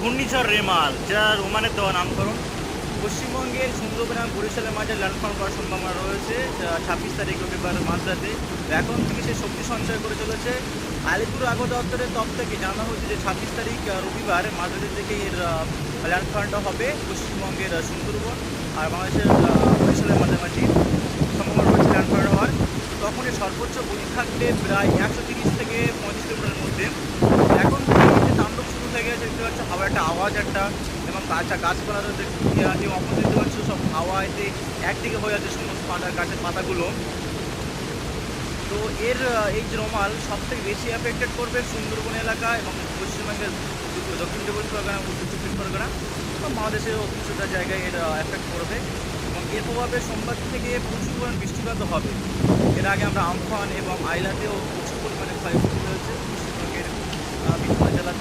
ঘূর্ণিঝড় রেমাল, যার ওমানের দেওয়া নামকরণ, পশ্চিমবঙ্গের সুন্দরবন এবং বরিশালের মাঝে ল্যান্ডফল করার সম্ভাবনা রয়েছে 26 তারিখ রবিবার মাঝরাতে। এখন থেকে সে শক্তি সঞ্চয় করে চলেছে। আলিপুর আবহাওয়া দপ্তরের তরফ থেকে জানা হয়েছে যে 26 তারিখ রবিবার মাঝরাতে থেকে এর ল্যান্ডফলটা হবে পশ্চিমবঙ্গের সুন্দরবন আর বাংলাদেশের বরিশালের মাঝামাঝি সম্ভাবনা রয়েছে ল্যান্ডফল হওয়ার। তখন এর সর্বোচ্চ গতি থাকবে প্রায় 130 থেকে 35 কিলোমিটারের মধ্যে। এখন থেকে তাণ্ডব শুরু হয়ে গেছে, দেখতে পাচ্ছ হাওয়ার একটা আওয়াজ একটা, এবং গাছপালা রয়েছে এবং অপর দেখতে পাচ্ছ সব হাওয়াতে একদিকে হয়ে যাচ্ছে সমস্ত গাছের পাতাগুলো। তো এর এই যে রোমাল সব থেকে বেশি অ্যাফেক্টেড করবে সুন্দরবন এলাকা এবং পশ্চিমবঙ্গের দক্ষিণ চব্বিশ পরগনা, উত্তর চব্বিশ পরগনা এবং বাংলাদেশের কিছুটা জায়গায় এর এফেক্ট করবে। এবং এর প্রভাবে সোমবার থেকে প্রচুর পরিমাণ বৃষ্টিপাত হবে। এর আগে আমরা আমফান এবং আইলাতেও প্রচুর পরিমাণে ক্ষয়ক্ষতি হয়েছে পশ্চিমবঙ্গের বিভিন্ন জেলাতে।